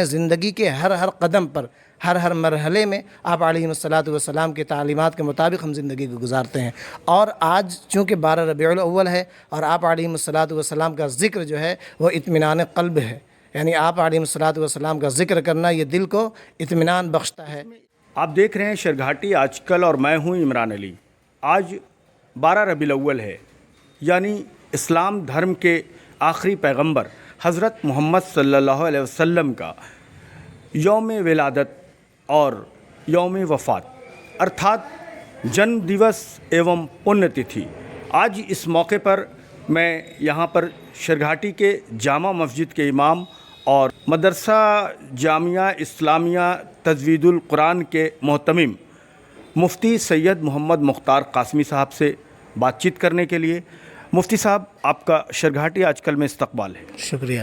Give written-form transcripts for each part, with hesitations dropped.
زندگی کے ہر ہر قدم پر، ہر ہر مرحلے میں آپ علیہ الصلاۃ والسلام کی تعلیمات کے مطابق ہم زندگی کو گزارتے ہیں۔ اور آج چونکہ 12 ربیع الاول ہے اور آپ علیہ الصلاۃ والسلام کا ذکر جو ہے وہ اطمینان قلب ہے، یعنی آپ علیہ الصلاۃ والسلام کا ذکر کرنا یہ دل کو اطمینان بخشتا ہے۔ آپ دیکھ رہے ہیں شرگھاٹی آج کل، اور میں ہوں عمران علی۔ آج 12 ربیع الاول ہے، یعنی اسلام دھرم کے آخری پیغمبر حضرت محمد صلی اللہ علیہ وسلم کا یوم ولادت اور یوم وفات ارتھات جنم دیوس ایوم پنیہ تتھی۔ آج اس موقع پر میں یہاں پر شرگھاٹی کے جامع مسجد کے امام اور مدرسہ جامعہ اسلامیہ تجوید القرآن کے محتمم مفتی سید محمد مختار قاسمی صاحب سے بات چیت کرنے کے لیے۔ مفتی صاحب، آپ کا شرگھاٹی آج کل میں استقبال ہے۔ شکریہ،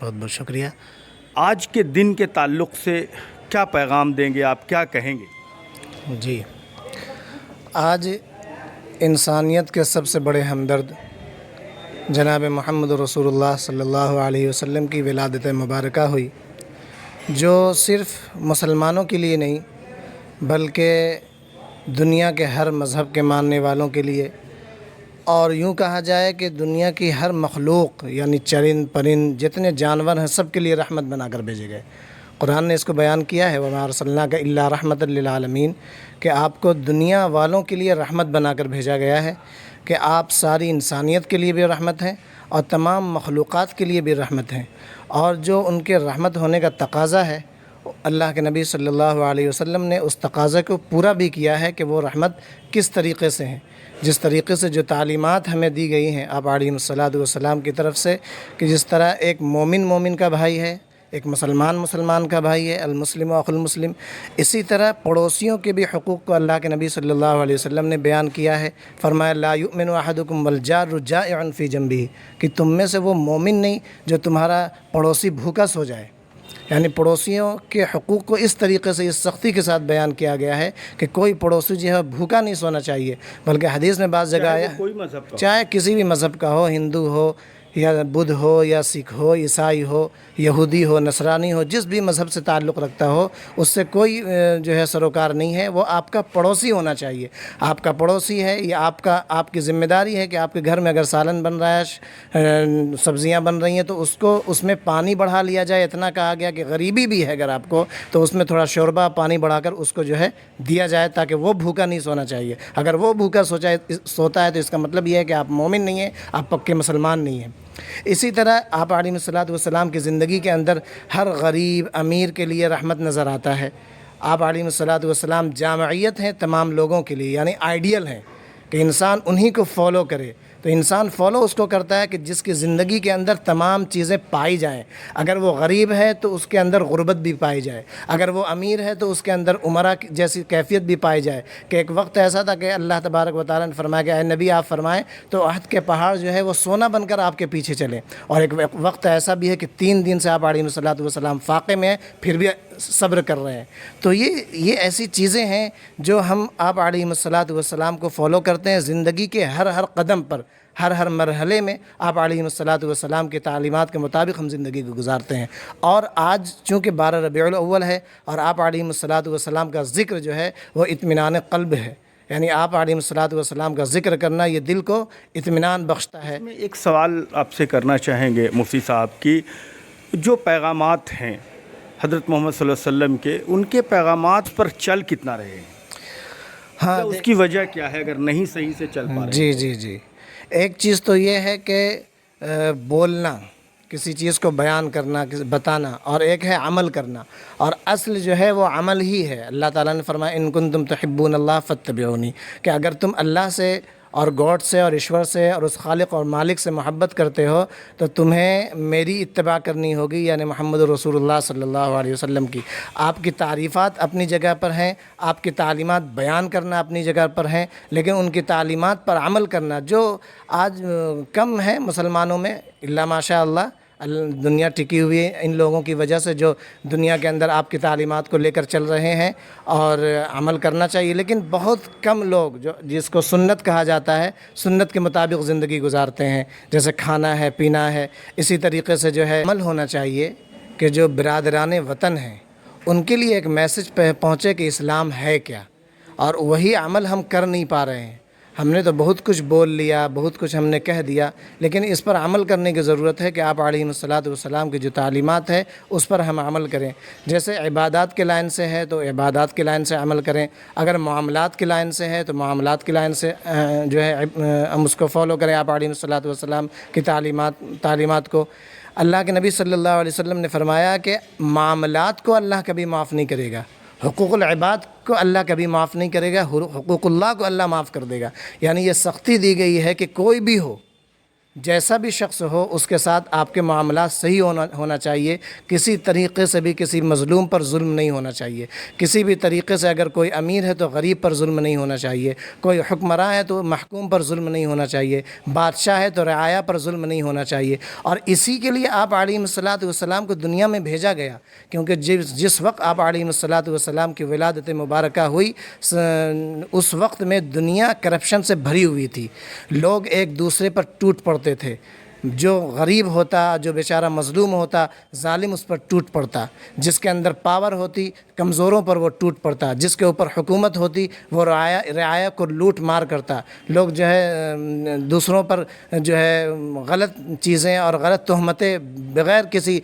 بہت بہت شکریہ۔ آج کے دن کے تعلق سے کیا پیغام دیں گے آپ، کیا کہیں گے؟ جی، آج انسانیت کے سب سے بڑے ہمدرد جناب محمد رسول اللہ صلی اللہ علیہ وسلم کی ولادت مبارکہ ہوئی، جو صرف مسلمانوں کے لیے نہیں بلکہ دنیا کے ہر مذہب کے ماننے والوں کے لیے، اور یوں کہا جائے کہ دنیا کی ہر مخلوق یعنی چرند پرند جتنے جانور ہیں سب کے لیے رحمت بنا کر بھیجے گئے۔ قرآن نے اس کو بیان کیا ہے، وَمَا أَرْسَلْنَاكَ إِلَّا رَحْمَةً لِّلْعَالَمِينَ، کہ آپ کو دنیا والوں کے لیے رحمت بنا کر بھیجا گیا ہے، کہ آپ ساری انسانیت کے لیے بھی رحمت ہیں اور تمام مخلوقات کے لیے بھی رحمت ہیں۔ اور جو ان کے رحمت ہونے کا تقاضا ہے، اللہ کے نبی صلی اللہ علیہ وسلم نے اس تقاضے کو پورا بھی کیا ہے کہ وہ رحمت کس طریقے سے ہیں، جس طریقے سے جو تعلیمات ہمیں دی گئی ہیں آپ علیہ الصلاۃ والسلام کی طرف سے، کہ جس طرح ایک مومن مومن کا بھائی ہے، ایک مسلمان مسلمان کا بھائی ہے، المسلم اخو المسلم، اسی طرح پڑوسیوں کے بھی حقوق کو اللہ کے نبی صلی اللہ علیہ وسلم نے بیان کیا ہے۔ فرمایا لا یؤمن احدکم والجار جائع فی جنبہ، کہ تم میں سے وہ مومن نہیں جو تمہارا پڑوسی بھوکا سو جائے۔ یعنی پڑوسیوں کے حقوق کو اس طریقے سے اس سختی کے ساتھ بیان کیا گیا ہے کہ کوئی پڑوسی جو ہے بھوکا نہیں سونا چاہیے، بلکہ حدیث میں بعض جگہ آیا چاہے کسی بھی مذہب کا ہو، ہندو ہو یا بدھ ہو یا سکھ ہو، عیسائی ہو، یہودی ہو، نصرانی ہو، جس بھی مذہب سے تعلق رکھتا ہو، اس سے کوئی جو ہے سروکار نہیں ہے، وہ آپ کا پڑوسی ہونا چاہیے۔ آپ کا پڑوسی ہے، یا آپ کی ذمہ داری ہے کہ آپ کے گھر میں اگر سالن بن رہا ہے، سبزیاں بن رہی ہیں، تو اس میں پانی بڑھا لیا جائے۔ اتنا کہا گیا کہ غریبی بھی ہے اگر آپ کو، تو اس میں تھوڑا شوربہ پانی بڑھا کر اس کو جو ہے دیا جائے، تاکہ وہ بھوکا نہیں سونا چاہیے۔ اگر وہ بھوکا سوتا ہے تو اس کا مطلب یہ ہے کہ آپ مومن نہیں ہیں، آپ پکے مسلمان نہیں ہیں۔ اسی طرح آپ علیہ الصلاۃ والسلام کی زندگی کے اندر ہر غریب امیر کے لیے رحمت نظر آتا ہے۔ آپ علیہ الصلاۃ والسلام جامعیت ہیں تمام لوگوں کے لیے، یعنی آئیڈیل ہیں کہ انسان انہی کو فالو کرے۔ تو انسان فالو اس کو کرتا ہے کہ جس کی زندگی کے اندر تمام چیزیں پائی جائیں۔ اگر وہ غریب ہے تو اس کے اندر غربت بھی پائی جائے، اگر وہ امیر ہے تو اس کے اندر عمرہ جیسی کیفیت بھی پائی جائے۔ کہ ایک وقت ایسا تھا کہ اللہ تبارک و تعالیٰ نے فرمایا کہ اے نبی آپ فرمائیں تو عہد کے پہاڑ جو ہے وہ سونا بن کر آپ کے پیچھے چلیں، اور ایک وقت ایسا بھی ہے کہ 3 دن سے آپ علیہ الصلاۃ والسلام فاقے میں ہیں، پھر بھی صبر کر رہے ہیں۔ تو یہ ایسی چیزیں ہیں جو ہم آپ علیہ الصلاۃ والسلام کو فالو کرتے ہیں زندگی کے ہر ہر قدم پر، ہر ہر مرحلے میں آپ علیہ الصلاۃ والسلام کی تعلیمات کے مطابق ہم زندگی کو گزارتے ہیں۔ اور آج چونکہ 12 ربیع الاول ہے اور آپ علیہ الصلاۃ والسلام کا ذکر جو ہے وہ اطمینان قلب ہے، یعنی آپ علیہ الصلاۃ والسلام کا ذکر کرنا یہ دل کو اطمینان بخشتا ہے۔ میں ایک سوال آپ سے کرنا چاہیں گے مفتی صاحب کی، جو پیغامات ہیں حضرت محمد صلی اللہ علیہ وسلم کے، ان کے پیغامات پر چل کتنا رہے ہیں؟ ہاں، اس کی وجہ کیا ہے اگر نہیں صحیح سے چل پا رہے ہیں؟ جی، ایک چیز تو یہ ہے کہ بولنا، کسی چیز کو بیان کرنا، بتانا، اور ایک ہے عمل کرنا، اور اصل جو ہے وہ عمل ہی ہے۔ اللہ تعالیٰ نے فرمایا ان کنتم تحبون اللہ فاتبعونی، کہ اگر تم اللہ سے اور گاڈ سے اور ایشور سے اور اس خالق اور مالک سے محبت کرتے ہو تو تمہیں میری اتباع کرنی ہوگی، یعنی محمد رسول اللہ صلی اللہ علیہ وسلم کی۔ آپ کی تعریفات اپنی جگہ پر ہیں، آپ کی تعلیمات بیان کرنا اپنی جگہ پر ہیں، لیکن ان کی تعلیمات پر عمل کرنا جو آج کم ہے مسلمانوں میں، الا ماشاء اللہ۔ دنیا ٹکی ہوئی ہے ان لوگوں کی وجہ سے جو دنیا کے اندر آپ کی تعلیمات کو لے کر چل رہے ہیں، اور عمل کرنا چاہیے، لیکن بہت کم لوگ جس کو سنت کہا جاتا ہے، سنت کے مطابق زندگی گزارتے ہیں، جیسے کھانا ہے، پینا ہے۔ اسی طریقے سے جو ہے عمل ہونا چاہیے کہ جو برادران وطن ہیں ان کے لیے ایک میسج پہنچے کہ اسلام ہے کیا، اور وہی عمل ہم کر نہیں پا رہے ہیں۔ ہم نے تو بہت کچھ بول لیا، بہت کچھ ہم نے کہہ دیا، لیکن اس پر عمل کرنے کی ضرورت ہے کہ آپ علیہ الصلاۃ والسلام کی جو تعلیمات ہے اس پر ہم عمل کریں۔ جیسے عبادات کے لائن سے ہے تو عبادات کے لائن سے عمل کریں، اگر معاملات کے لائن سے ہے تو معاملات کے لائن سے جو ہے ہم اس کو فالو کریں، آپ علیہ الصلاۃ والسلام کی تعلیمات کو۔ اللہ کے نبی صلی اللہ علیہ وسلم نے فرمایا کہ معاملات کو اللہ کبھی معاف نہیں کرے گا، حقوق العباد کو اللہ کبھی معاف نہیں کرے گا، حقوق اللہ کو اللہ معاف کر دے گا۔ یعنی یہ سختی دی گئی ہے کہ کوئی بھی ہو، جیسا بھی شخص ہو، اس کے ساتھ آپ کے معاملات صحیح ہونا چاہیے، کسی طریقے سے بھی کسی مظلوم پر ظلم نہیں ہونا چاہیے، کسی بھی طریقے سے اگر کوئی امیر ہے تو غریب پر ظلم نہیں ہونا چاہیے، کوئی حکمراں ہے تو محکوم پر ظلم نہیں ہونا چاہیے، بادشاہ ہے تو رعایا پر ظلم نہیں ہونا چاہیے۔ اور اسی کے لیے آپ علیہ الصلاۃ والسلام کو دنیا میں بھیجا گیا، کیونکہ جس وقت آپ علیہ الصلاۃ والسلام کی ولادت مبارکہ ہوئی، اس وقت میں دنیا کرپشن سے بھری ہوئی تھی، لوگ ایک دوسرے پر ٹوٹ پڑتے تھے، جو غریب ہوتا، جو بیچارہ مظلوم ہوتا، ظالم اس پر ٹوٹ پڑتا، جس کے اندر پاور ہوتی کمزوروں پر وہ ٹوٹ پڑتا، جس کے اوپر حکومت ہوتی وہ رعایا کو لوٹ مار کرتا، لوگ جو ہے دوسروں پر جو ہے غلط چیزیں اور غلط تہمتیں بغیر کسی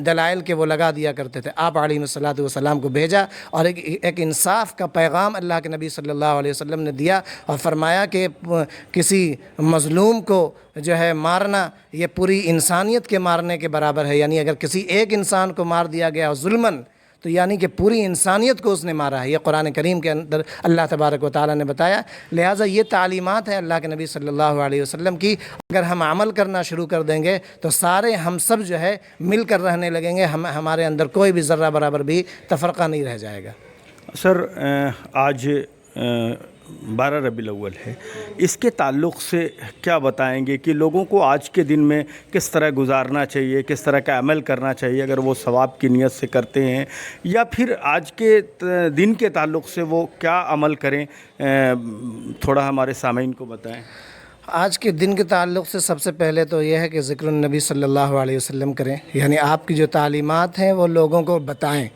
دلائل کے وہ لگا دیا کرتے تھے۔ آپ علیہ الصلاۃ والسلام کو بھیجا اور ایک انصاف کا پیغام اللہ کے نبی صلی اللہ علیہ وسلم نے دیا، اور فرمایا کہ کسی مظلوم کو جو ہے مارنا یہ پوری انسانیت کے مارنے کے برابر ہے، یعنی اگر کسی ایک انسان کو مار دیا گیا ظلماً تو یعنی کہ پوری انسانیت کو اس نے مارا ہے۔ یہ قرآن کریم کے اندر اللہ تبارک و تعالیٰ نے بتایا، لہٰذا یہ تعلیمات ہیں اللہ کے نبی صلی اللہ علیہ وسلم کی، اگر ہم عمل کرنا شروع کر دیں گے تو سارے ہم سب جو ہے مل کر رہنے لگیں گے، ہمارے اندر کوئی بھی ذرہ برابر بھی تفرقہ نہیں رہ جائے گا۔ سر آج 12 ربیع الاول ہے، اس کے تعلق سے کیا بتائیں گے کہ لوگوں کو آج کے دن میں کس طرح گزارنا چاہیے، کس طرح کا عمل کرنا چاہیے اگر وہ ثواب کی نیت سے کرتے ہیں، یا پھر آج کے دن کے تعلق سے وہ کیا عمل کریں، تھوڑا ہمارے سامعین کو بتائیں۔ آج کے دن کے تعلق سے سب سے پہلے تو یہ ہے کہ ذکر النبی صلی اللہ علیہ وسلم کریں، یعنی آپ کی جو تعلیمات ہیں وہ لوگوں کو بتائیں،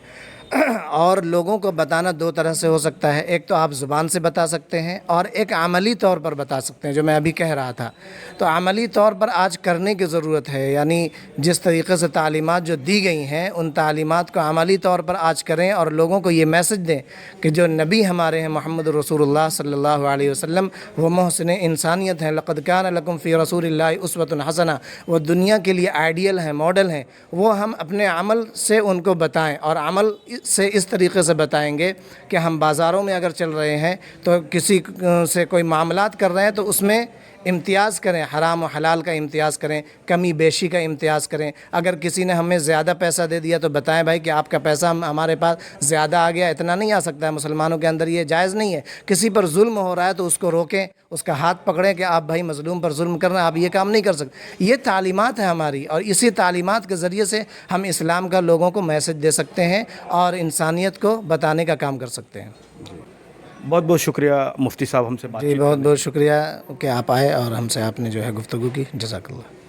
اور لوگوں کو بتانا دو طرح سے ہو سکتا ہے، ایک تو آپ زبان سے بتا سکتے ہیں اور ایک عملی طور پر بتا سکتے ہیں، جو میں ابھی کہہ رہا تھا۔ تو عملی طور پر آج کرنے کی ضرورت ہے، یعنی جس طریقے سے تعلیمات جو دی گئی ہیں ان تعلیمات کو عملی طور پر آج کریں، اور لوگوں کو یہ میسج دیں کہ جو نبی ہمارے ہیں محمد رسول اللہ صلی اللہ علیہ وسلم وہ محسن انسانیت ہیں، لقد کان لکم فی رسول اللہ اسوۃ حسنہ، وہ دنیا کے لیے آئیڈیل ہیں، ماڈل ہیں، وہ ہم اپنے عمل سے ان کو بتائیں، اور عمل سے اس طریقے سے بتائیں گے کہ ہم بازاروں میں اگر چل رہے ہیں تو کسی سے کوئی معاملات کر رہے ہیں تو اس میں امتیاز کریں، حرام و حلال کا امتیاز کریں، کمی بیشی کا امتیاز کریں۔ اگر کسی نے ہمیں زیادہ پیسہ دے دیا تو بتائیں بھائی کہ آپ کا پیسہ ہمارے پاس زیادہ آ گیا، اتنا نہیں آ سکتا ہے، مسلمانوں کے اندر یہ جائز نہیں ہے۔ کسی پر ظلم ہو رہا ہے تو اس کو روکیں، اس کا ہاتھ پکڑیں کہ آپ بھائی مظلوم پر ظلم کر رہے ہیں، آپ یہ کام نہیں کر سکتے۔ یہ تعلیمات ہیں ہماری، اور اسی تعلیمات کے ذریعے سے ہم اسلام کا لوگوں کو میسج دے سکتے ہیں اور انسانیت کو بتانے کا کام کر سکتے ہیں۔ بہت بہت شکریہ مفتی صاحب ہم سے بات جی بہت بہت شکریہ کہ آپ آئے اور ہم سے آپ نے جو ہے گفتگو کی۔ جزاک اللہ۔